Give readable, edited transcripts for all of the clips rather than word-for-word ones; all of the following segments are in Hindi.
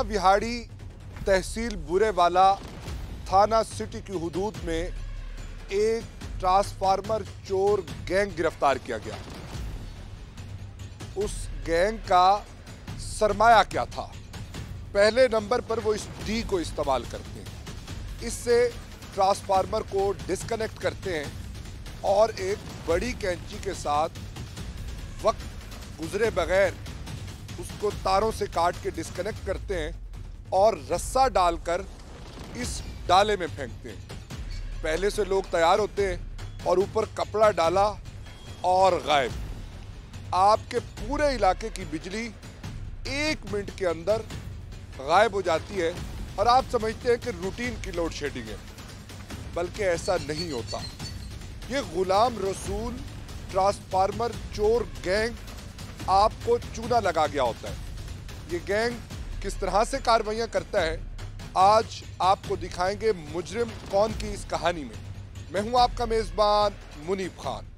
विहाड़ी तहसील बुरेवाला थाना सिटी की हुदूद में एक ट्रांसफार्मर चोर गैंग गिरफ्तार किया गया। उस गैंग का सरमाया क्या था? पहले नंबर पर वो इस डी को इस्तेमाल करते हैं, इससे ट्रांसफार्मर को डिस्कनेक्ट करते हैं और एक बड़ी कैंची के साथ वक्त गुजरे बगैर उसको तारों से काट के डिस्कनेक्ट करते हैं और रस्सा डालकर इस डाले में फेंकते हैं। पहले से लोग तैयार होते हैं और ऊपर कपड़ा डाला और गायब। आपके पूरे इलाके की बिजली 1 मिनट के अंदर गायब हो जाती है और आप समझते हैं कि रूटीन की लोड शेडिंग है, बल्कि ऐसा नहीं होता। ये गुलाम रसूल ट्रांसफार्मर चोर गैंग आपको चूना लगा गया होता है। ये गैंग किस तरह से कार्रवाइयां करता है, आज आपको दिखाएंगे मुजरिम कौन की इस कहानी में। मैं हूं आपका मेजबान मुनीब खान।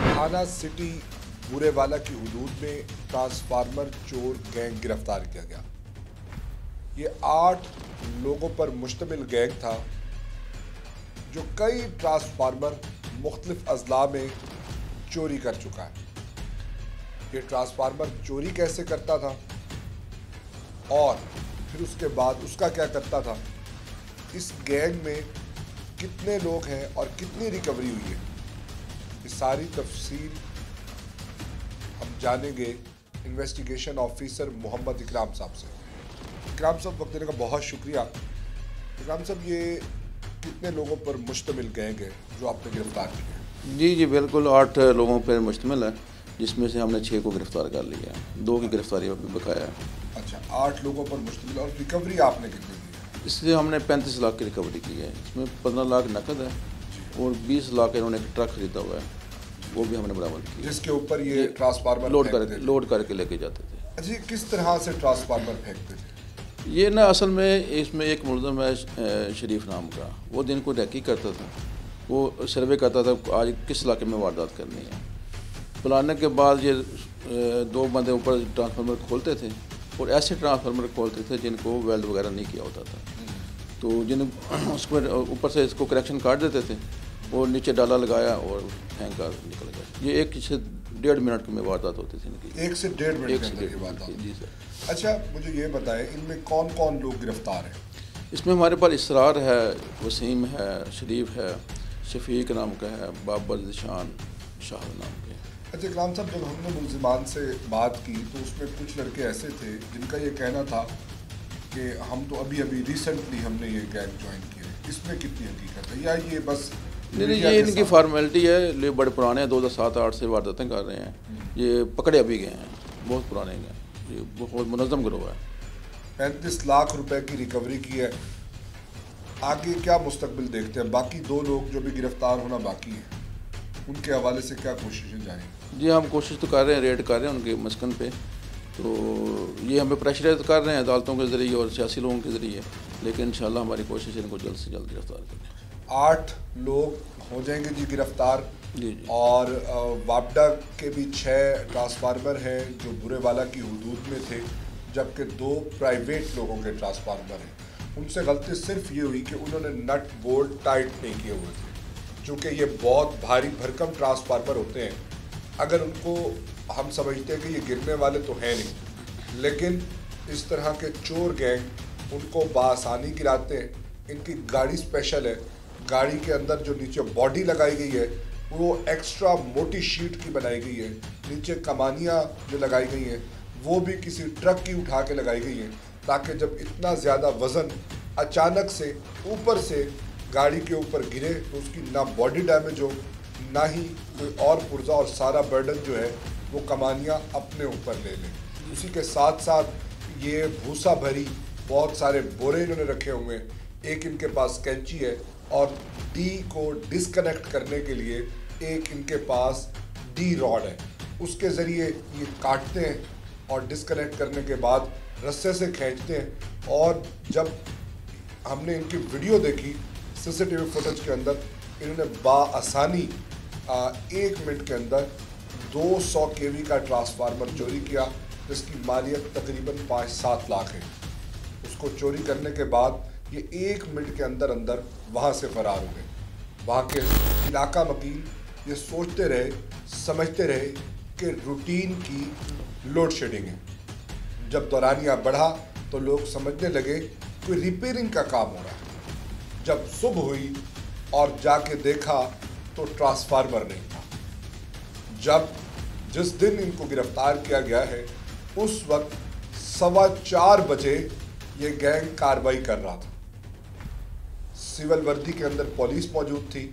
थाना सिटी बुरेवाला की हुदूद में ट्रांसफार्मर चोर गैंग गिरफ्तार किया गया। ये 8 लोगों पर मुश्तमिल गैंग था जो कई ट्रांसफार्मर मुख्तलिफ अजला में चोरी कर चुका है। ये ट्रांसफार्मर चोरी कैसे करता था और फिर उसके बाद उसका क्या करता था, इस गैंग में कितने लोग हैं और कितनी रिकवरी हुई है, ये सारी तफसील हम जानेंगे इन्वेस्टिगेशन ऑफिसर मोहम्मद इकराम साहब से। इकराम साहब, वक्त देने का बहुत शुक्रिया। इकराम साहब, ये कितने लोगों पर मुश्तमिल गैंग है जो आपने गिरफ्तार किया है? जी बिल्कुल 8 लोगों पर मुश्तमिल है, जिसमें से हमने 6 को गिरफ्तार कर लिया है, 2 की गिरफ्तारी अभी बकाया है। अच्छा, 8 लोगों पर मुश्तमिल। और रिकवरी आपने कितनी की है? इसलिए हमने 35 लाख की रिकवरी की है। इसमें 15 लाख नकद है और 20 लाख इन्होंने एक ट्रक खरीदा हुआ है, वो भी हमने बरामद किया, जिसके ऊपर ये ट्रांसफार्मर लोड करके लेके जाते थे। अच्छा, किस तरह से ट्रांसफार्मर फेंकते थे? ये ना असल में इसमें एक मुलज़म है शरीफ नाम का, वो दिन को तहकीक करता था, वो सर्वे करता था आज किस इलाके में वारदात करनी है। बुलाने के बाद ये 2 बंदे ऊपर ट्रांसफार्मर खोलते थे और ऐसे ट्रांसफार्मर खोलते थे जिनको वेल्ड वगैरह नहीं किया होता था, तो जिन उसमें ऊपर से इसको कनेक्शन काट देते थे और नीचे डाला लगाया और फेंक कर निकल गया। ये 1 से 1.5 मिनट में वारदात होती थी इनकी। 1 से 1.5 मिनट के अंदर ये वारदात? जी सर। अच्छा, मुझे ये बताएं, इनमें कौन कौन लोग गिरफ्तार हैं? इसमें हमारे पास इसरार है, वसीम है, शरीफ है, शफीक नाम का है, बाबर निशान शाह नाम के। अच्छा इकराम साहब, जब हमने मुलजिमान से बात की तो उसमें कुछ लड़के ऐसे थे जिनका ये कहना था कि हम तो अभी रिसेंटली हमने ये गैंग ज्वाइन किया। इसमें कितनी हकीकत है या ये बस? नहीं, ये इनकी फॉर्मेलिटी है। ये बड़े पुराने हैं, 2007-8 से वारदातें कर रहे हैं। ये पकड़े अभी गए हैं, बहुत पुराने हैं, ये बहुत मुनज़्ज़म गिरोह है। 35 लाख रुपए की रिकवरी की है। आगे क्या मुस्तकबिल देखते हैं? बाकी 2 लोग जो भी गिरफ्तार होना बाकी है, उनके हवाले से क्या कोशिशें जारी? जी हम कोशिश तो कर रहे हैं, रेड कर रहे हैं उनके मस्कन पे, तो ये हमें प्रेशराइज कर रहे हैं अदालतों के ज़रिए और सियासी लोगों के ज़रिए, लेकिन इंशाल्लाह हमारी कोशिश है इनको जल्द से जल्द गिरफ्तार करें। 8 लोग हो जाएंगे जी गिरफ्तार। जी। और वापडा के भी 6 ट्रांसफार्मर हैं जो बुरेवाला की हुदूद में थे, जबकि 2 प्राइवेट लोगों के ट्रांसफार्मर हैं। उनसे गलती सिर्फ ये हुई कि उन्होंने नट बोल्ट टाइट नहीं किए हुए थे। चूँकि ये बहुत भारी भरकम ट्रांसफार्मर होते हैं, अगर उनको हम समझते हैं कि ये गिरने वाले तो हैं नहीं, लेकिन इस तरह के चोर गैंग उनको बआसानी गिराते हैं। इनकी गाड़ी स्पेशल है, गाड़ी के अंदर जो नीचे बॉडी लगाई गई है वो एक्स्ट्रा मोटी शीट की बनाई गई है। नीचे कमानियाँ जो लगाई गई हैं वो भी किसी ट्रक की उठा के लगाई गई हैं, ताकि जब इतना ज़्यादा वज़न अचानक से ऊपर से गाड़ी के ऊपर गिरे तो उसकी ना बॉडी डैमेज हो, ना ही कोई और पुर्जा और सारा बर्डन जो है वो कमानियाँ अपने ऊपर ले लें। उसी के साथ साथ ये भूसा भरी बहुत सारे बोरे इन्होंने रखे हुए हैं। एक इनके पास कैंची है और डी को डिस्कनेक्ट करने के लिए एक इनके पास डी रॉड है, उसके ज़रिए ये काटते हैं और डिस्कनेक्ट करने के बाद रस्से से खींचते हैं। और जब हमने इनकी वीडियो देखी सीसीटीवी फुटेज के अंदर इन्होंने बाआसानी 1 मिनट के अंदर 200 केवी का ट्रांसफार्मर चोरी किया, जिसकी मालियत तकरीबन 5-7 लाख है। उसको चोरी करने के बाद ये 1 मिनट के अंदर अंदर वहाँ से फरार हो गए। वहाँ के इलाका वकील ये सोचते रहे, समझते रहे कि रूटीन की लोड शेडिंग है। जब दौरानिया बढ़ा तो लोग समझने लगे कोई रिपेयरिंग का काम हो रहा है। जब सुबह हुई और जाके देखा तो ट्रांसफार्मर नहीं था। जिस दिन इनको गिरफ्तार किया गया है उस वक्त 4:15 बजे ये गैंग कार्रवाई कर रहा था। सिविल वर्दी के अंदर पुलिस मौजूद थी,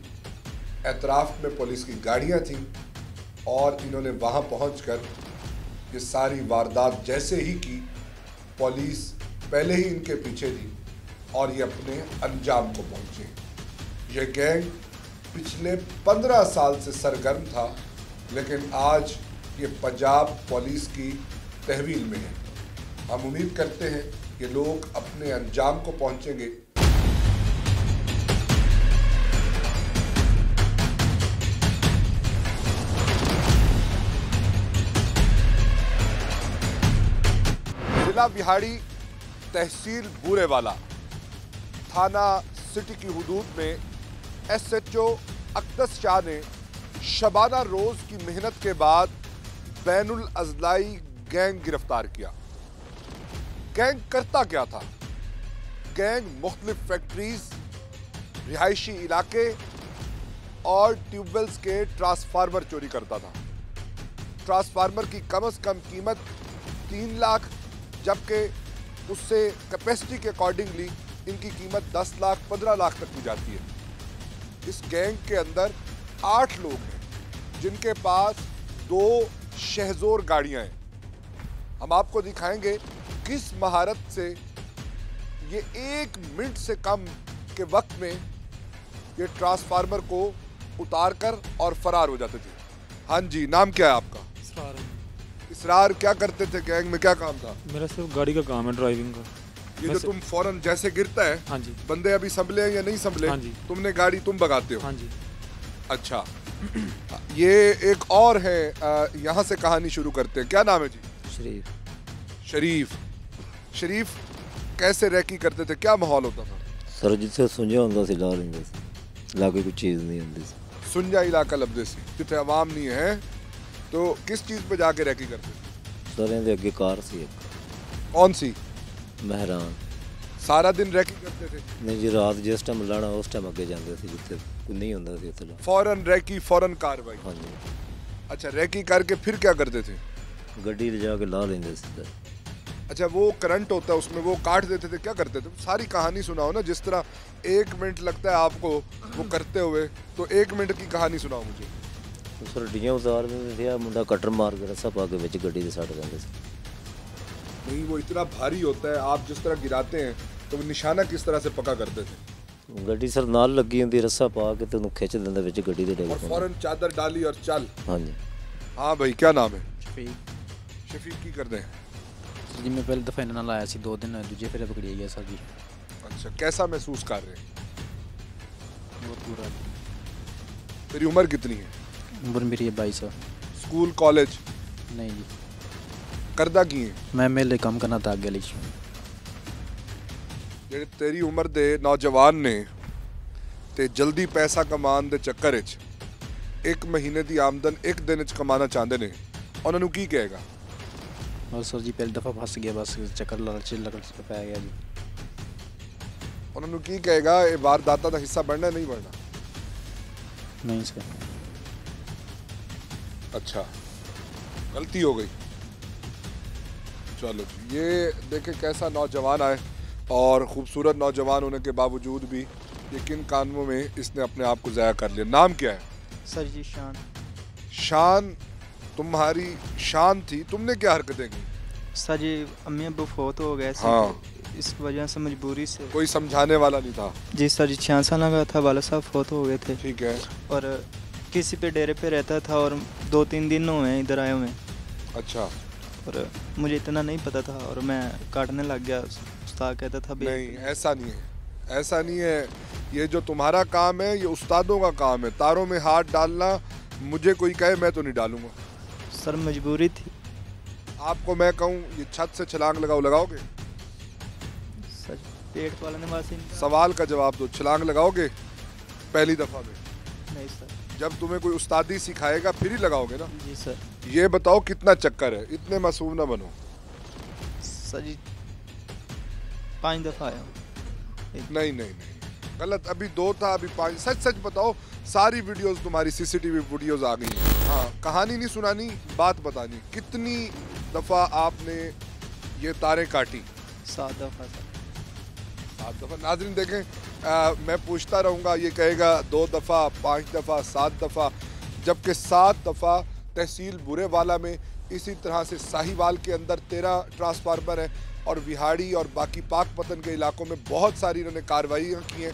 एतराफ में पुलिस की गाड़ियां थीं और इन्होंने वहां पहुंचकर ये सारी वारदात जैसे ही की, पुलिस पहले ही इनके पीछे थी और ये अपने अंजाम को पहुंचे। ये गैंग पिछले 15 साल से सरगर्म था, लेकिन आज ये पंजाब पुलिस की तहवील में है। हम उम्मीद करते हैं कि लोग अपने अंजाम को पहुंचेंगे। जिला बिहाड़ी, तहसील बूरेवाला, थाना सिटी की हुदूद में SHO अक्दस शाह ने शबाना रोज की मेहनत के बाद बैनुल अजलाई गैंग गिरफ्तार किया। गैंग करता क्या था? गैंग मुख्तलिफ फैक्ट्रीज, रिहायशी इलाके और ट्यूबवेल्स के ट्रांसफार्मर चोरी करता था। ट्रांसफार्मर की कम से कम कीमत 3 लाख, जबकि उससे कैपेसिटी के अकॉर्डिंगली इनकी कीमत 10 लाख 15 लाख तक भी जाती है। इस गैंग के अंदर 8 लोग हैं जिनके पास 2 शहजोर गाड़ियां हैं। हम आपको दिखाएंगे किस महारत से ये 1 मिनट से कम के वक्त में ये ट्रांसफार्मर को उतारकर और फरार हो जाते थे। हाँ जी, नाम क्या है आपका? इसरार है। इसरार, क्या करते थे गैंग में, क्या काम था? मेरा सिर्फ गाड़ी का काम है, ड्राइविंग का। ये जो तुम फौरन जैसे गिरता है, हाँ जी, बंदे अभी संभले हैं या नहीं संभले? हाँ जी। तुमने गाड़ी तुम भगाते हो? हाँ जी। अच्छा, ये एक और है, यहाँ से कहानी शुरू करते हैं। क्या नाम है जी? शरीफ। शरीफ कैसे रैकी करते थे, क्या माहौल होता था? सर जिथे सुंझा होंदा सी ला लेंदे सी, लागे कोई चीज़ नहीं होंदी सी। सुंजा इलाका लभदे सी जिथे आवाम नहीं है, तो किस चीज़ पे जाके रैकी करते थे? सर इहदे अगे कार सी एक, कौन सी? महरान। सारा दिन रैकी करते थे? नहीं जी, रात जिस टाइम लाना उस टाइम अगे जाते सी, जिथे कोई नहीं होंदा सी उत्थे ला। फौरन रैकी, फौरन कार्रवाई। हाँ जी। अच्छा, रैकी करके फिर क्या करते थे? गड्डी ले जाके ला लेंदे सी सर। अच्छा, वो करंट होता है उसमें, वो काट देते थे, क्या करते थे? सारी कहानी सुनाओ ना। जिस तरह 1 मिनट लगता है आपको वो करते हुए, तो 1 मिनट की कहानी सुनाओ मुझे। तो सर डियाँ उतार देंदे थे, मुंडा कटर मार के रस्सा पा के विच गड्डी दे सट देंदे सी। नहीं, वो इतना भारी होता है, आप जिस तरह गिराते हैं तो वो निशाना किस तरह से पक्का करते थे? गड्डी सर नाल लगी होंदी, रस्सा पा के ते उन्हें खिंच देंदे विच गड्डी दे और डेग। फौरन चादर डाली और चल। हाँ जी। हाँ भाई, क्या नाम है? शफीक की करते हैं? सर जी, मैं पहले दफ़ा इन्होंने लाया सी, 2 दिन दूजे फिर पकड़ी गया सर जी। अच्छा, कैसा महसूस कर रहे हैं? बहुत बुरा। तेरी उम्र कितनी है? उम्र मेरी है 22 साल। School college? नहीं जी, करदा की है? मैं मेले काम करना था अगे लिए। ਜਿਹੜੇ तेरी उम्र दे नौजवान ने ते जल्दी पैसा कमान दे चक्कर विच 1 महीने की आमदन 1 दिन विच कमाना चाहते ने, उन्हां नूं की कहेगा? और सर जी पहली दफ़ा फस गया, बस चक्कर लालच पै गया जी। उन्हां नूं की कहेगा? ये वारदातां दा हिस्सा बनना नहीं बनना? नहीं सर। अच्छा, गलती हो गई। चलो जी, ये देखे कैसा नौजवान आए, और खूबसूरत नौजवान होने के बावजूद भी ये किन कानूनों में इसने अपने आप को ज़ाया कर लिया। नाम क्या है? सर जी शान। शान, तुम्हारी शान थी, तुमने क्या हरकतें की? सर जी अम्मी अब्बू फौत हो गए थे, हाँ। इस वजह से मजबूरी से। कोई समझाने वाला नहीं था? जी सर जी, 6 साल का था, वाला साहब फौत हो गए थे। ठीक है। और किसी पे डेरे पे रहता था और 2-3 दिन हुए हैं इधर आए हुए। अच्छा। और मुझे इतना नहीं पता था और मैं काटने लग गया। उस्ताद कहता था भी नहीं, ऐसा नहीं है। ऐसा नहीं है, ये जो तुम्हारा काम है ये उस्तादों का काम है। तारों में हाथ डालना, मुझे कोई कहे मैं तो नहीं डालूंगा। सर मजबूरी थी। आपको मैं कहूँ ये छत से छलांग लगाओगे? सर पेट वाला ने वासी सवाल का जवाब दो, छलांग लगाओगे पहली दफ़ा में? नहीं सर। जब तुम्हें कोई उस्तादी सिखाएगा फिर ही लगाओगे ना। जी सर। ये बताओ कितना चक्कर है, इतने मासूम ना बनो। सर जी 5 दफ़ा आया हूँ। नहीं, गलत। अभी 2 था, अभी 5। सच बताओ, सारी वीडियोस तुम्हारी CCTV वीडियोस आ गई हैं। हाँ, कहानी नहीं सुनानी, बात बतानी। कितनी दफ़ा आपने ये तारें काटी? 7 दफ़ा सर। 7 दफ़ा। नाज़रीन देखें, मैं पूछता रहूँगा, ये कहेगा 2 दफ़ा, 5 दफ़ा, 7 दफ़ा, जबकि 7 दफ़ा तहसील बुरेवाला में इसी तरह से साहिवाल के अंदर 13 ट्रांसफार्मर हैं और विहाड़ी और बाकी पाकपतन के इलाकों में बहुत सारी इन्होंने कार्रवाइयाँ की हैं।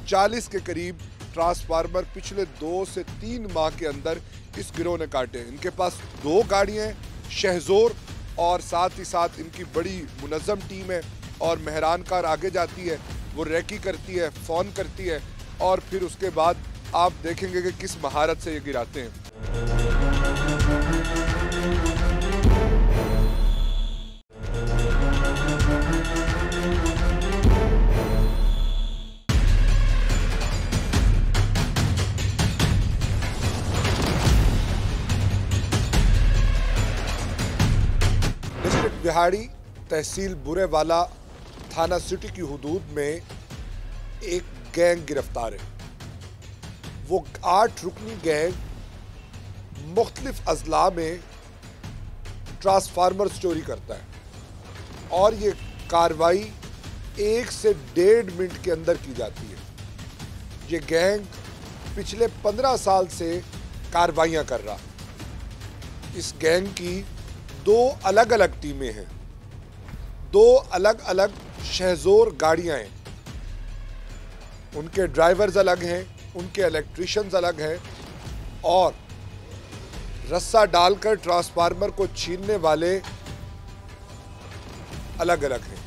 40 के करीब ट्रांसफार्मर पिछले 2 से 3 माह के अंदर इस गिरोह ने काटे। इनके पास 2 गाड़ियाँ हैं, शहजोर, और साथ ही साथ इनकी बड़ी मुनज़्ज़म टीम है। और मेहरान कार आगे जाती है, वो रैकी करती है, फ़ोन करती है, और फिर उसके बाद आप देखेंगे कि किस महारत से ये गिराते हैं। डिस्ट्रिक्ट विहाड़ी, तहसील बुरेवाला, थाना सिटी की हुदूद में एक गैंग गिरफ्तार है। वो 8 रुकनी गैंग मुख्तलिफ अजला में ट्रांसफार्मर चोरी करता है और ये कार्रवाई 1 से 1.5 मिनट के अंदर की जाती है। ये गैंग पिछले 15 साल से कार्रवाइयाँ कर रहा। इस गैंग की 2 अलग अलग टीमें हैं, 2 अलग अलग शहजोर गाड़ियां हैं, उनके ड्राइवर्स अलग हैं, उनके इलेक्ट्रिशियंस अलग हैं, और रस्सा डालकर ट्रांसफार्मर को छीनने वाले अलग अलग हैं।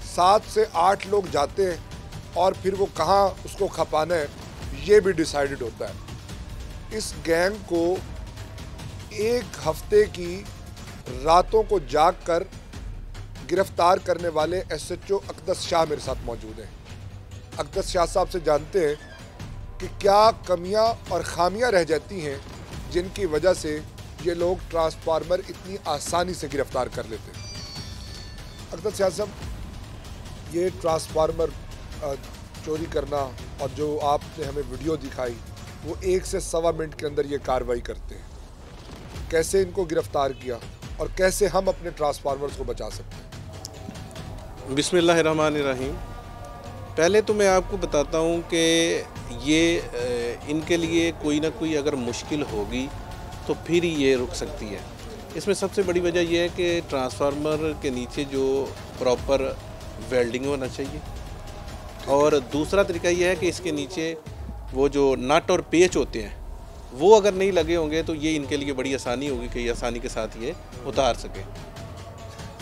7 से 8 लोग जाते हैं और फिर वो कहाँ उसको खपाना है ये भी डिसाइडेड होता है। इस गैंग को 1 हफ्ते की रातों को जाग कर गिरफ्तार करने वाले SHO अक़दस शाह मेरे साथ मौजूद हैं। अक़दस शाह साहब से जानते हैं कि क्या कमियां और खामियां रह जाती हैं जिनकी वजह से ये लोग ट्रांसफार्मर इतनी आसानी से गिरफ्तार कर लेते हैं। अक़दस शाह साहब, ये ट्रांसफार्मर चोरी करना और जो आपने हमें वीडियो दिखाई, वो 1 से सवा मिनट के अंदर ये कार्रवाई करते हैं। कैसे इनको गिरफ्तार किया और कैसे हम अपने ट्रांसफार्मर्स को बचा सकते हैं? बिस्मिल्लाहिर्रहमानिर्रहीम। पहले तो मैं आपको बताता हूँ कि ये इनके लिए कोई ना कोई अगर मुश्किल होगी तो फिर ही ये रुक सकती है। इसमें सबसे बड़ी वजह यह है कि ट्रांसफार्मर के नीचे जो प्रॉपर वेल्डिंग होना चाहिए, और दूसरा तरीका यह है कि इसके नीचे वो जो नट और पेच होते हैं वो अगर नहीं लगे होंगे तो ये इनके लिए बड़ी आसानी होगी कि ये आसानी के साथ ये उतार सके।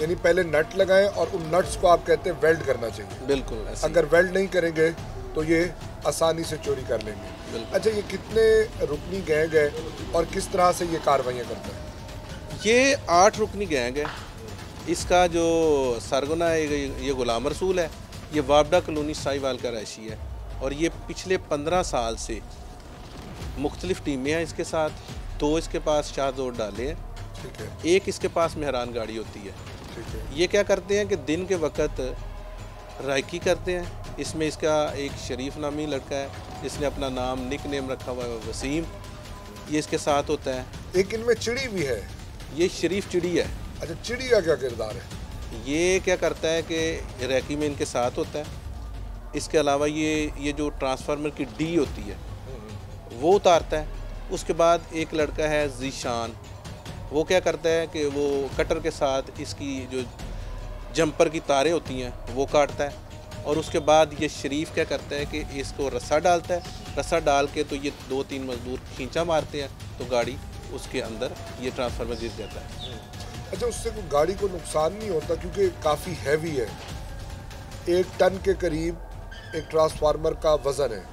यानी पहले नट लगाएं और उन नट्स को आप कहते हैं वेल्ड करना चाहिए। बिल्कुल। अगर वेल्ड नहीं करेंगे तो ये आसानी से चोरी कर लेंगे। अच्छा, ये कितने रुकनी गैंग है और किस तरह से ये कार्रवाइयाँ करता है? ये 8 रुकनी गैंग है। इसका जो सरगना है ये गुलाम रसूल है। ये वापडा कॉलोनी साहिवाल का रहायशी है और ये पिछले 15 साल से मुख्तलिफ टीमें हैं इसके साथ। 2 इसके पास शाहजोर डाले हैं, ठीक है, 1 इसके पास मेहरान गाड़ी होती है। ठीक है। ये क्या करते हैं कि दिन के वक्त राइकी करते हैं। इसमें इसका एक शरीफ नामी लड़का है, इसने अपना नाम निक नेम रखा हुआ है वसीम, ये इसके साथ होता है। एक इनमें चिड़ी भी है। ये शरीफ चिड़ी है। अच्छा, चिड़ी का क्या किरदार है? ये क्या करता है कि रैकी में इनके साथ होता है। इसके अलावा ये जो ट्रांसफार्मर की डी होती है वो उतारता है। उसके बाद एक लड़का है जीशान, वो क्या करता है कि वो कटर के साथ इसकी जो जंपर की तारें होती हैं वो काटता है। और उसके बाद ये शरीफ क्या करता है कि इसको रस्सा डालता है। रस्सा डाल के तो ये 2-3 मजदूर खींचा मारते हैं तो गाड़ी उसके अंदर ये ट्रांसफार्मर गिर जाता है। अच्छा, उससे गाड़ी को नुकसान नहीं होता क्योंकि काफ़ी हैवी है, 1 टन के करीब एक ट्रांसफार्मर का वज़न है,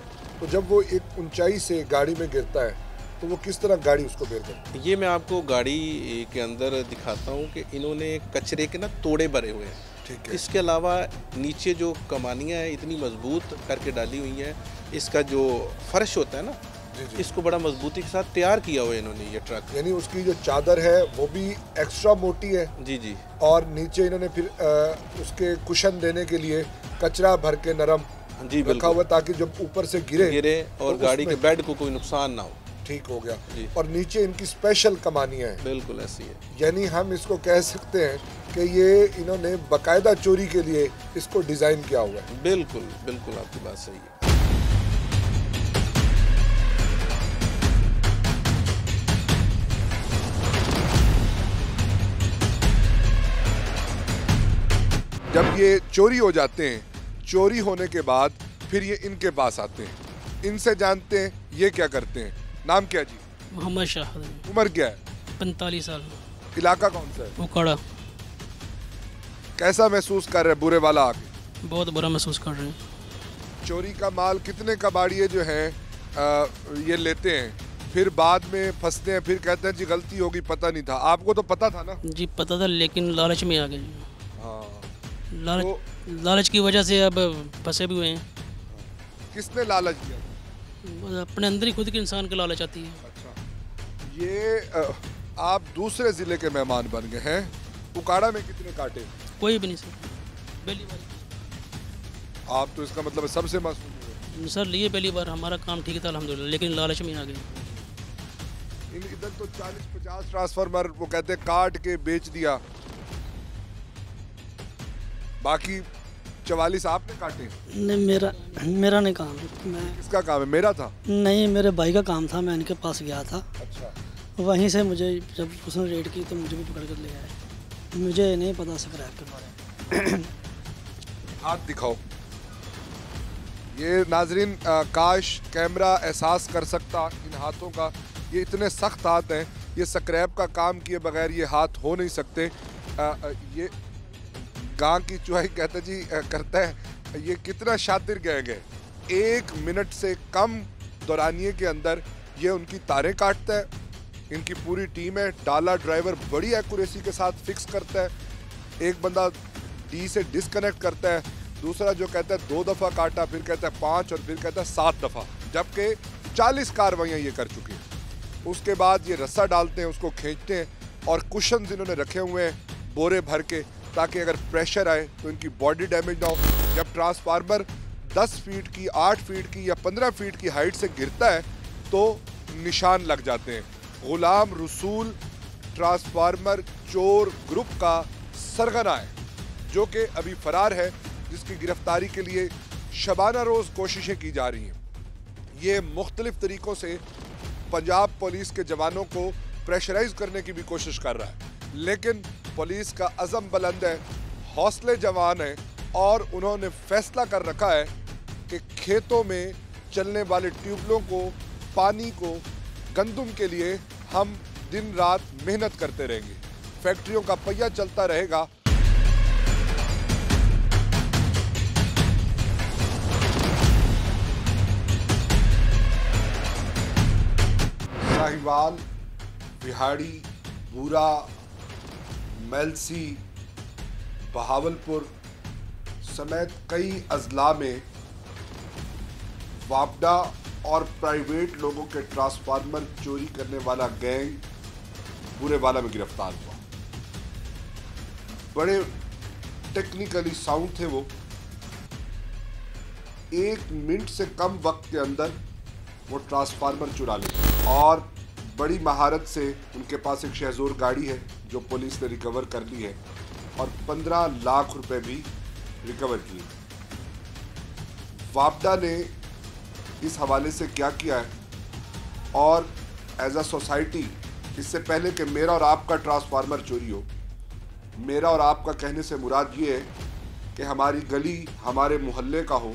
तो जब वो एक ऊंचाई से गाड़ी में गिरता है तो वो किस तरह गाड़ी उसको बेर करती है? ये मैं आपको गाड़ी के अंदर दिखाता हूँ कि इन्होंने कचरे के ना तोड़े भरे हुए हैं। ठीक है। इसके अलावा नीचे जो कमानियाँ हैं इतनी मजबूत करके डाली हुई हैं। इसका जो फर्श होता है ना, जी जी। इसको बड़ा मजबूती के साथ तैयार किया हुआ है इन्होंने ये ट्रक। यानी उसकी जो चादर है वो भी एक्स्ट्रा मोटी है, जी जी। और नीचे इन्होंने फिर उसके कुशन देने के लिए कचरा भर के नरम जी रखा हुआ, ताकि जब ऊपर से गिरे और तो गाड़ी के उसमें बेड को कोई नुकसान ना हो। ठीक हो गया। जी। और नीचे इनकी स्पेशल कमानियाँ हैं। बिल्कुल ऐसी है। यानी हम इसको कह सकते हैं कि ये इन्होंने बाकायदा चोरी के लिए इसको डिज़ाइन किया हुआ है। बिल्कुल बिल्कुल, आपकी बात सही है। जब ये चोरी हो जाते हैं, चोरी होने के बाद फिर ये इनके पास आते हैं, इनसे जानते हैं ये क्या करते हैं। नाम क्या जी? मोहम्मद शाह। उम्र क्या है? 45 साल। इलाका कौन सा है? उकाड़ा। कैसा महसूस कर रहे हैं बुरे वाला आके? बहुत बुरा महसूस कर रहे हैं। चोरी का माल कितने कबाड़िए जो हैं ये लेते हैं, फिर बाद में फंसते हैं, फिर कहते हैं जी गलती होगी, पता नहीं था। आपको तो पता था ना? जी पता था, लेकिन लालच में आ गए। हाँ। लालच की वजह से अब फंसे भी हुए हैं। किसने लालच दिया? अपने अंदर ही खुद के इंसान की लालच आती है। अच्छा, ये आप दूसरे ज़िले के मेहमान बन गए हैं। उकाड़ा में कितने काटे? कोई भी नहीं सर, पहली बार। आप तो इसका मतलब सबसे मासूम हो। सर लिए पहली बार, हमारा काम ठीक था अल्हम्दुलिल्लाह, लेकिन लालच में आ गए। इधर तो 40-50 ट्रांसफार्मर वो कहते हैं काट के बेच दिया, बाकी 44 आपने काटे। नहीं, मेरा नहीं काम। मैं किसका काम है? मेरा था? नहीं, मेरे भाई का काम था, मैं इनके पास गया था। अच्छा। वहीं से मुझे जब उसने रेड की तो मुझे भी पकड़ कर ले आए। मुझे नहीं पता स्क्रैप के बारे में। हाथ दिखाओ। ये नाजरीन काश कैमरा एहसास कर सकता इन हाथों का। ये इतने सख्त हाथ हैं, ये स्क्रैप का काम किए बगैर ये हाथ हो नहीं सकते। ये गां की चुहाई कहते जी करता है। ये कितना शातिर गए 1 मिनट से कम दौरानिए के अंदर ये उनकी तारें काटता है। इनकी पूरी टीम है, डाला ड्राइवर बड़ी एक्यूरेसी के साथ फिक्स करता है। एक बंदा डी से डिस्कनेक्ट करता है, दूसरा जो कहता है 2 दफ़ा काटा, फिर कहता है 5 और फिर कहता है 7 दफ़ा, जबकि 40 कार्रवाइयाँ ये कर चुके हैं। उसके बाद ये रस्सा डालते हैं, उसको खींचते हैं, और कुशन इन्होंने रखे हुए हैं बोरे भर के, ताकि अगर प्रेशर आए तो इनकी बॉडी डैमेज ना हो। जब ट्रांसफार्मर 10 फीट की, 8 फीट की या 15 फीट की हाइट से गिरता है तो निशान लग जाते हैं। गुलाम रसूल ट्रांसफार्मर चोर ग्रुप का सरगना है, जो कि अभी फरार है, जिसकी गिरफ्तारी के लिए शबाना रोज़ कोशिशें की जा रही हैं। ये मुख्तलिफ तरीक़ों से पंजाब पुलिस के जवानों को प्रेशराइज करने की भी कोशिश कर रहा है, लेकिन पुलिस का अज़म बुलंद है, हौसले जवान है, और उन्होंने फैसला कर रखा है कि खेतों में चलने वाले ट्यूबवेलों को, पानी को, गंदुम के लिए हम दिन रात मेहनत करते रहेंगे। फैक्ट्रियों का पहिया चलता रहेगा। साहिवाल, बिहाड़ी, बूरा, मेलसी, बहावलपुर समेत कई अजला में वापडा और प्राइवेट लोगों के ट्रांसफार्मर चोरी करने वाला गैंग बुरेवाला में गिरफ्तार हुआ। बड़े टेक्निकली साउंड थे वो। 1 मिनट से कम वक्त के अंदर वो ट्रांसफार्मर चुरा ले, और बड़ी महारत से उनके पास एक शहजोर गाड़ी है जो पुलिस ने रिकवर कर ली है, और 15 लाख रुपए भी रिकवर किए। वापडा ने इस हवाले से क्या किया है, और एज अ सोसाइटी, इससे पहले कि मेरा और आपका ट्रांसफार्मर चोरी हो, मेरा और आपका कहने से मुराद ये है कि हमारी गली हमारे मोहल्ले का हो,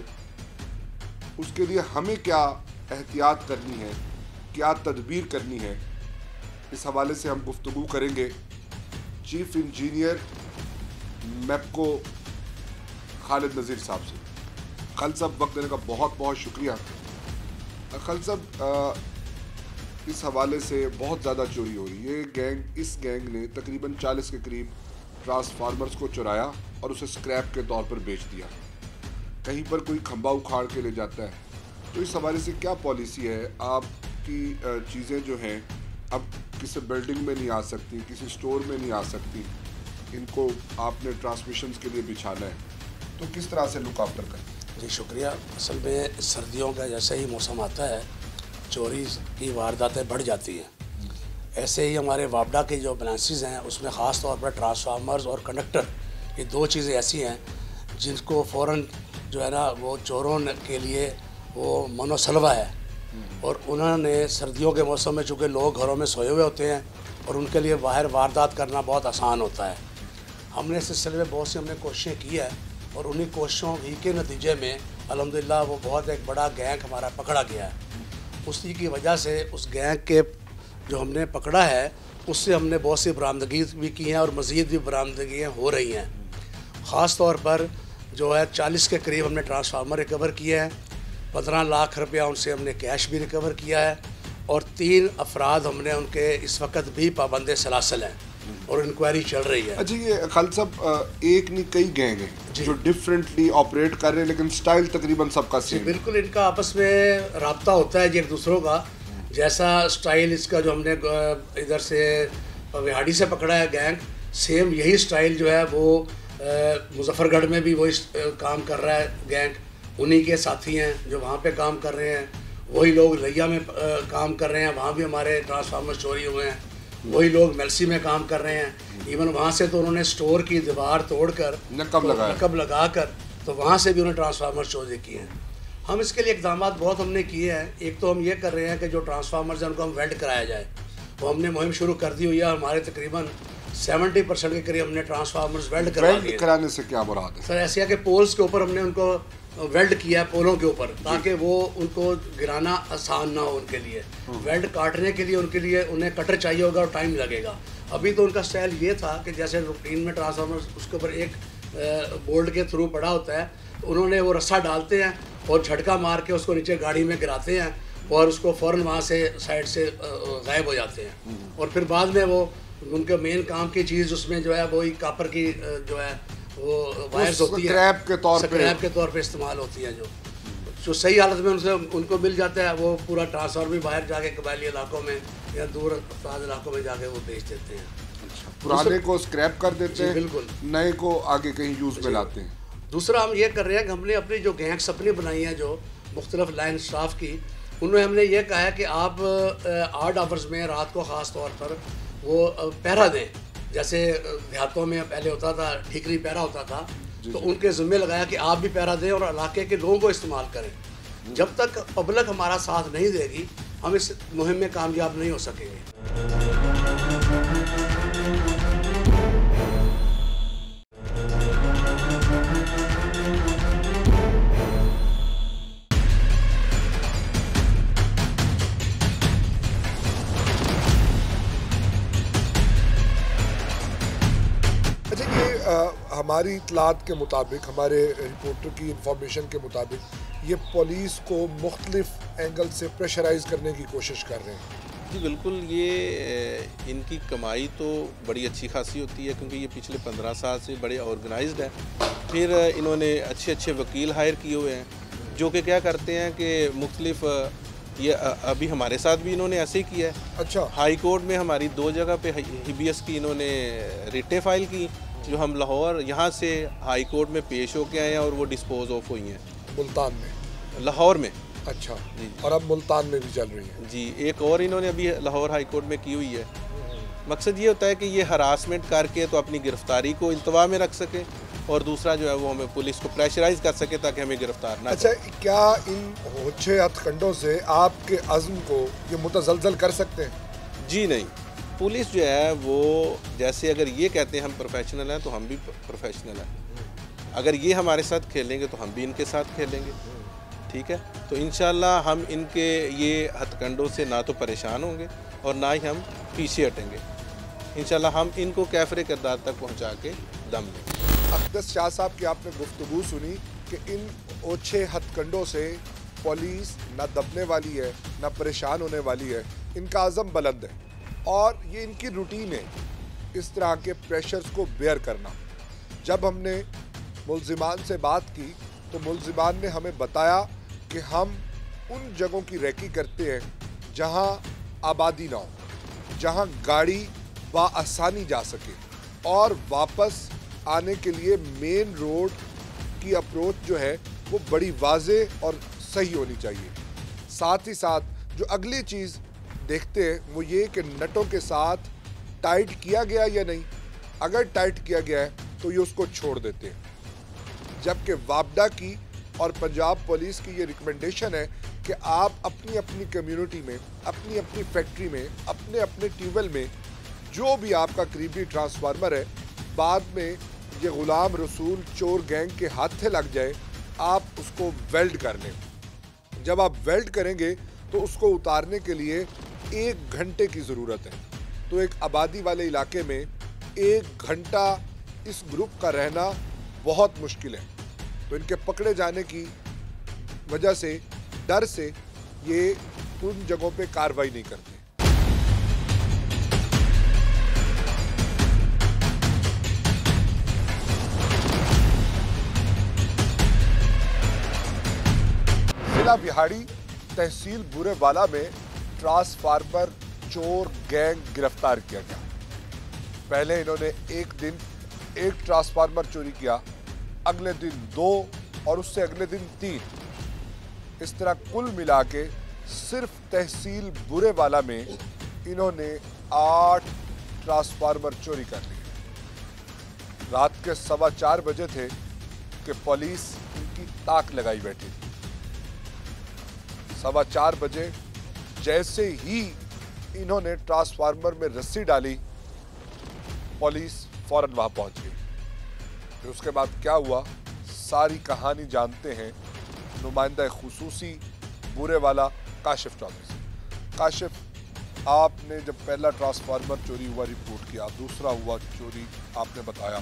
उसके लिए हमें क्या एहतियात करनी है, क्या तदबीर करनी है, इस हवाले से हम गुफ्तगू करेंगे चीफ इंजीनियर मैप्को खालिद नज़ीर साहब से। खालिद साहब, वक्त देने का बहुत बहुत शुक्रिया। खालिद साहब, इस हवाले से बहुत ज़्यादा चोरी हो रही है। इस गैंग ने तकरीबन 40 के करीब ट्रांसफार्मर्स को चुराया और उसे स्क्रैप के तौर पर बेच दिया। कहीं पर कोई खंबा उखाड़ के ले जाता है। तो इस हवाले से क्या पॉलिसी है आपकी? चीज़ें जो हैं अब किसी बिल्डिंग में नहीं आ सकती, किसी स्टोर में नहीं आ सकती, इनको आपने ट्रांसमिशंस के लिए बिछाना है, तो किस तरह से लुक आफ्टर करें? जी शुक्रिया। असल में सर्दियों का जैसे ही मौसम आता है चोरी की वारदातें बढ़ जाती हैं। ऐसे ही हमारे वापडा के जो ब्रांचेस हैं उसमें ख़ास तौर पर ट्रांसफार्मर्स और कंडक्टर, ये दो चीज़ें ऐसी हैं जिनको फ़ौरन जो है ना वो चोरों के लिए वो मनोसलवा है। और उन्होंने सर्दियों के मौसम में चूँकि लोग घरों में सोए हुए होते हैं और उनके लिए बाहर वारदात करना बहुत आसान होता है। हमने इस सिलसिले में बहुत सी हमने कोशिशें की है और उन्हीं कोशिशों ही के नतीजे में अल्हम्दुलिल्लाह वो बहुत एक बड़ा गैंग हमारा पकड़ा गया है। उसी की वजह से उस गैंग के जो हमने पकड़ा है उससे हमने बहुत सी बरामदगी भी की हैं और मज़ीद भी बरामदगियाँ हो रही हैं। ख़ास तौर पर जो है 40 के करीब हमने ट्रांसफार्मर रिकवर किए हैं, 15 लाख रुपया उनसे हमने कैश भी रिकवर किया है और 3 अफराद हमने उनके इस वक्त भी पाबंद सलासल हैं और इंक्वायरी चल रही है। अच्छा, ये खालिद साहब, एक नहीं कई गैंग हैं जो डिफरेंटली ऑपरेट कर रहे हैं लेकिन स्टाइल तकरीबन सबका सेम है। बिल्कुल, इनका आपस में रब्ता होता है एक दूसरों का। जैसा स्टाइल इसका जो हमने इधर से विहाड़ी से पकड़ा है गैंग, सेम यही स्टाइल जो है वो मुजफ्फरगढ़ में भी वही काम कर रहा है गैंग। उन्हीं के साथी हैं जो वहाँ पे काम कर रहे हैं, वही लोग लिया में काम कर रहे हैं, वहाँ भी हमारे ट्रांसफार्मर चोरी हुए हैं। वही लोग मेल्सी में काम कर रहे हैं। इवन वहाँ से तो उन्होंने स्टोर की दीवार तोड़कर नकब लगाकर तो वहाँ से भी उन्होंने ट्रांसफार्मर चोरी किए हैं। हम इसके लिए इक़दाम बहुत हमने किए हैं। एक तो हम ये कर रहे हैं कि जो ट्रांसफार्मर्स हैं उनको हम वेल्ड कराया जाए, वो हमने मुहिम शुरू कर दी हुई है। हमारे तकरीबन 70% के करीब हमने ट्रांसफार्मर्स वेल्ड कराने से क्या मुराद है? सर ऐसे है कि पोल्स के ऊपर हमने उनको वेल्ड किया है, पोलों के ऊपर, ताकि वो उनको गिराना आसान ना हो उनके लिए। वेल्ड काटने के लिए उनके लिए उन्हें कटर चाहिए होगा और टाइम लगेगा। अभी तो उनका स्टाइल ये था कि जैसे रूटीन में ट्रांसफार्मर उसके ऊपर एक बोल्ट के थ्रू पड़ा होता है, तो उन्होंने वो रस्सा डालते हैं और झटका मार के उसको नीचे गाड़ी में गिराते हैं और उसको फ़ौरन वहाँ से साइड से गायब हो जाते हैं। और फिर बाद में वो उनके मेन काम की चीज़ उसमें जो है वही कापर की जो है वो वायर्स होती है, स्क्रैप के तौर पे इस्तेमाल होती है, जो सही हालत में उनसे उनको मिल जाता है। वो पूरा ट्रांसफार्मर भी बाहर जाके कबायली इलाकों में या दूर दराज इलाकों में जाके वो बेच देते हैं। पुराने को स्क्रैप कर देते हैं, बिल्कुल, नए को आगे कहीं यूज़ में लाते हैं। दूसरा हम ये कर रहे हैं कि हमने अपनी जो गैंग्स अपनी बनाई हैं जो मुख्तलिफ लाइन स्टाफ की, उनमें हमने ये कहा है कि आप 8 आवर्स में रात को ख़ास तौर पर वो पहरा दें। जैसे देहातों में पहले होता था ठीकरी पहरा होता था, तो उनके ज़िम्मे लगाया कि आप भी पहरा दें और इलाके के लोगों को इस्तेमाल करें। जब तक पब्लिक हमारा साथ नहीं देगी हम इस मुहिम में कामयाब नहीं हो सकेंगे। हमारी इतलात के मुताबिक, हमारे रिपोर्टर की इंफॉर्मेशन के मुताबिक, ये पुलिस को मुख्तलिफ एंगल से प्रेशराइज़ करने की कोशिश कर रहे हैं। जी बिल्कुल, ये इनकी कमाई तो बड़ी अच्छी खासी होती है क्योंकि ये पिछले 15 साल से बड़े ऑर्गेनाइज्ड है। फिर इन्होंने अच्छे अच्छे वकील हायर किए हुए हैं जो कि क्या करते हैं कि मुख्तलिफ, ये अभी हमारे साथ भी इन्होंने ऐसे ही किया है। अच्छा, हाई कोर्ट में हमारी 2 जगह पे हिबियस की इन्होंने रिटें फाइल की, जो हम लाहौर यहाँ से हाई कोर्ट में पेश होके आए हैं और वो डिस्पोज ऑफ हुई हैं मुल्तान में, लाहौर में। अच्छा जी, और अब मुल्तान में भी चल रही है जी। एक और इन्होंने अभी लाहौर हाई कोर्ट में की हुई है। मकसद ये होता है कि ये हरासमेंट करके तो अपनी गिरफ्तारी को इंतवा में रख सके और दूसरा जो है वो हमें पुलिस को प्रेशराइज कर सके ताकि हमें गिरफ्तार ना। अच्छा, क्या इन होछे हथकंडों से आपके अज़्म को ये मुतज़लज़ल कर सकते हैं? जी नहीं, पुलिस जो है वो जैसे अगर ये कहते हैं हम प्रोफेशनल हैं तो हम भी प्रोफेशनल हैं। अगर ये हमारे साथ खेलेंगे तो हम भी इनके साथ खेलेंगे, ठीक है। तो इंशाल्लाह हम इनके ये हथकंडों से ना तो परेशान होंगे और ना ही हम पीछे हटेंगे। इंशाल्लाह हम इनको कैफरे किरदार तक पहुंचा के दम लेंगे। अक़दस शाह साहब की आपने गुफ्तगू सुनी कि इन ओछे हथकंडों से पुलिस ना दबने वाली है, ना परेशान होने वाली है। इनका आज़म बुलंद है और ये इनकी रूटीन है इस तरह के प्रेशर्स को बेयर करना। जब हमने मुलजिमान से बात की तो मुलजिमान ने हमें बताया कि हम उन जगहों की रैकी करते हैं जहां आबादी ना हो, जहां गाड़ी बाआसानी जा सके और वापस आने के लिए मेन रोड की अप्रोच जो है वो बड़ी वाज़े और सही होनी चाहिए। साथ ही साथ जो अगली चीज़ देखते हैं वो ये कि नटों के साथ टाइट किया गया या नहीं। अगर टाइट किया गया है तो ये उसको छोड़ देते हैं, जबकि वापडा की और पंजाब पुलिस की ये रिकमेंडेशन है कि आप अपनी अपनी कम्युनिटी में, अपनी अपनी फैक्ट्री में, अपने अपने ट्यूबवेल में जो भी आपका करीबी ट्रांसफार्मर है, बाद में ये गुलाम रसूल चोर गैंग के हाथे लग जाए, आप उसको वेल्ड कर लें। जब आप वेल्ड करेंगे तो उसको उतारने के लिए 1 घंटे की ज़रूरत है। तो एक आबादी वाले इलाके में 1 घंटा इस ग्रुप का रहना बहुत मुश्किल है। तो इनके पकड़े जाने की वजह से, डर से, ये उन जगहों पे कार्रवाई नहीं करते। जिला बिहाड़ी तहसील बुरेवाला में ट्रांसफार्मर चोर गैंग गिरफ्तार किया गया। पहले इन्होंने एक दिन 1 ट्रांसफार्मर चोरी किया, अगले दिन 2 और उससे अगले दिन 3। इस तरह कुल मिला के सिर्फ तहसील बुरेवाला में इन्होंने 8 ट्रांसफार्मर चोरी कर लिए। रात के 4:15 बजे थे कि पुलिस इनकी ताक लगाई बैठी थी। 4:15 बजे जैसे ही इन्होंने ट्रांसफार्मर में रस्सी डाली, पुलिस फौरन वहां पहुंच गई। फिर उसके बाद क्या हुआ, सारी कहानी जानते हैं नुमाइंदा खुसूसी बुरेवाला काशिफ चौधरी से। काशिफ, आपने जब पहला ट्रांसफार्मर चोरी हुआ रिपोर्ट किया, दूसरा हुआ चोरी आपने बताया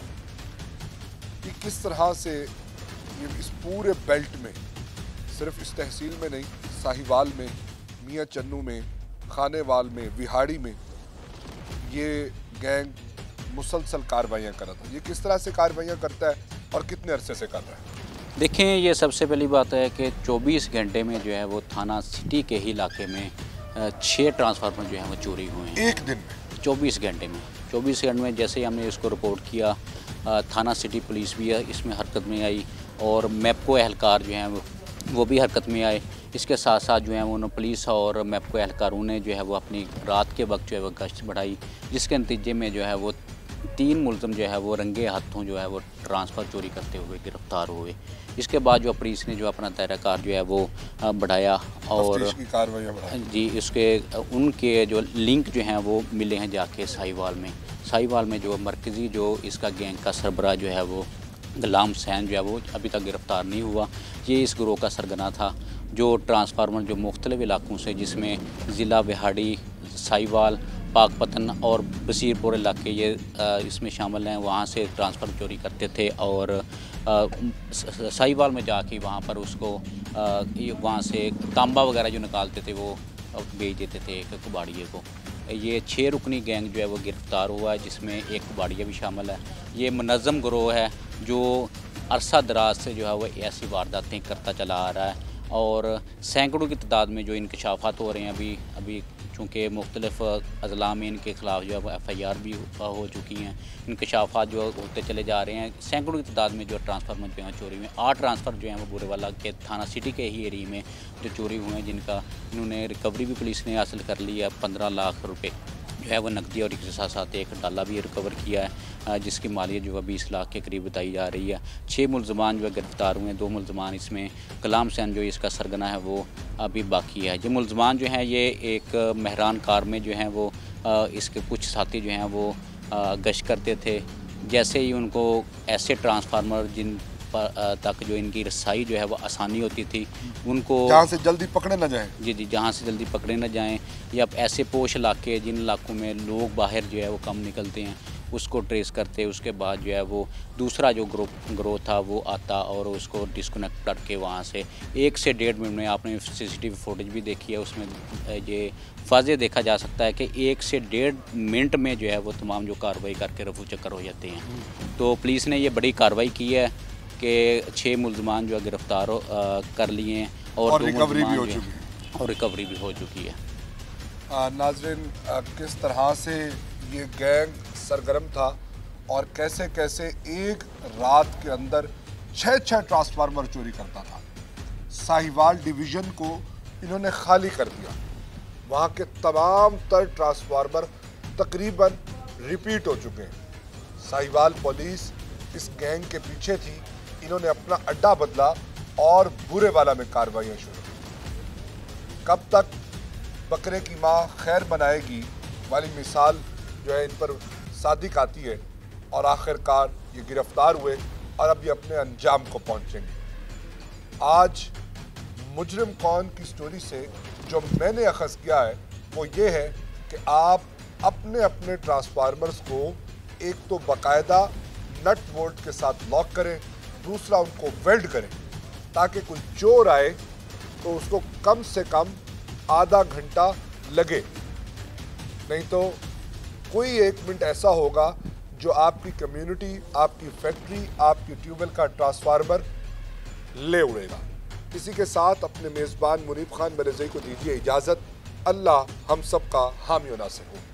कि किस तरह से ये इस पूरे बेल्ट में, सिर्फ इस तहसील में नहीं, साहिवाल में, मियाँ चन्नू में, खानेवाल में, विहाड़ी में ये गैंग मुसलसल कार्रवाइयाँ कर रहा था। ये किस तरह से कार्रवाइयाँ करता है और कितने अरसे से कर रहा है? देखें, ये सबसे पहली बात है कि 24 घंटे में जो है वो थाना सिटी के ही इलाके में 6 ट्रांसफार्मर जो है वो चोरी हुए हैं। एक दिन में? 24 घंटे में। 24 घंटे में जैसे ही हमने इसको रिपोर्ट किया, थाना सिटी पुलिस भी इसमें हरकत में आई और मैपको एहलकार जो हैं वो भी हरकत में आए। इसके साथ साथ जो है वो पुलिस और मैपको एहलकारों ने जो है वो अपनी रात के वक्त जो है वो गश्त बढ़ाई, जिसके नतीजे में जो है वो 3 मुलज़िम जो है वो रंगे हाथों जो है वो ट्रांसफ़र चोरी करते हुए गिरफ्तार हुए। इसके बाद जो पुलिस ने जो अपना दायरा जो है वो बढ़ाया और जी इसके उनके जो लिंक जो हैं वो मिले हैं जाके साहिवाल में जो मरकज़ी जो इसका गैंग का सरबराह जो है वो गुलाम हुसैन जो है वो अभी तक गिरफ़्तार नहीं हुआ। ये इस गिरोह का सरगना था जो ट्रांसफार्मर जो मुख्तलिफ़ इलाकों से, जिसमें ज़िला बिहाड़ी, साहिवाल, पाकपतन और बसीरपुर इलाके ये इसमें शामिल हैं, वहाँ से ट्रांसफ़र चोरी करते थे और साहिवाल में जाके वहाँ पर उसको वहाँ से तांबा वगैरह जो निकालते थे वो बेच देते थे एक कबाड़िए को। ये 6 रुकनी गैंग जो है वो गिरफ़्तार हुआ है, जिसमें एक कबाड़िया भी शामिल है। ये मुनज़्ज़म गिरोह है जो अरसा दराज से जो है वो ऐसी वारदातें करता चला आ रहा है और सैकड़ों की तादाद में जो इंकशाफात हो रहे हैं अभी चूँकि मुख्तलिफ़ अज़ला में इनके ख़िलाफ़ जो है FIR भी हो चुकी हैं। इंकशाफात जो होते चले जा रहे हैं। सैकड़ों की तादाद में जो ट्रांसफार्मर जो हैं चोरी हुए, 8 ट्रांसफ़र जो हैं वो बुरेवाला के थाना सिटी के ही एरिया में जो चोरी हुए हैं, जिनका इन्होंने रिकवरी भी पुलिस ने हासिल कर ली है। 15 लाख रुपये जो है वो नकदी और इसके साथ साथ एक डाला भी रिकवर किया है, जिसकी मालियत जो है 20 लाख के करीब बताई जा रही है। 6 मुलज़मान जो है गिरफ़्तार हुए हैं। 2 मुलज़मान इसमें गुलाम हुसैन जो इसका सरगना है वो अभी बाकी है। ये मुलज़मान जो हैं ये एक मेहरान कार में जो हैं वो इसके कुछ साथी जो हैं वो गश्त करते थे। जैसे ही उनको ऐसे ट्रांसफार्मर जिन तक जो इनकी रसाई जो है वो आसानी होती थी, उनको जहाँ से जल्दी पकड़े न जाएं। जी जहाँ से जल्दी पकड़े न जाएं, या ऐसे पोश इलाके जिन इलाकों में लोग बाहर जो है वो कम निकलते हैं, उसको ट्रेस करते, उसके बाद जो है वो दूसरा जो ग्रोथ था वो आता और उसको डिस्कनेक्ट करके वहाँ से 1 से 1.5 मिनट में, आपने CCTV फुटेज भी देखी है, उसमें ये वाज़े देखा जा सकता है कि 1 से 1.5 मिनट में जो है वो तमाम जो कार्रवाई करके रफू चक्कर हो जाते हैं। तो पुलिस ने ये बड़ी कार्रवाई की है कि 6 मुल्ज़मान जो है गिरफ़्तार कर लिए हैं और रिकवरी भी हो चुकी है। और रिकवरी भी हो चुकी है। नाज़रीन, किस तरह से ये गैंग सरगर्म था और कैसे कैसे एक रात के अंदर 6 ट्रांसफार्मर चोरी करता था। साहिवाल डिवीज़न को इन्होंने खाली कर दिया, वहाँ के तमाम तर ट्रांसफार्मर तकरीबन रिपीट हो चुके हैं। साहिवाल पुलिस इस गैंग के पीछे थी, इन्होंने अपना अड्डा बदला और बुरेवाला में कार्रवाइयाँ शुरू की। कब तक बकरे की माँ खैर बनाएगी वाली मिसाल जो है इन पर सादिक आती है और आखिरकार ये गिरफ्तार हुए और अब ये अपने अंजाम को पहुँचेंगे। आज मुजरिम कौन की स्टोरी से जो मैंने अखज़ किया है वो ये है कि आप अपने अपने ट्रांसफार्मर्स को एक तो बाकायदा नट बोल्ट के साथ लॉक करें, दूसरा उनको वेल्ड करें ताकि कोई चोर आए तो उसको कम से कम आधा घंटा लगे, नहीं तो कोई 1 मिनट ऐसा होगा जो आपकी कम्युनिटी, आपकी फैक्ट्री, आपकी ट्यूबवेल का ट्रांसफार्मर ले उड़ेगा। इसी के साथ अपने मेज़बान मुनीब खान बरेज़ई को दीजिए इजाज़त। अल्लाह हम सब का हामी और नासिर हो।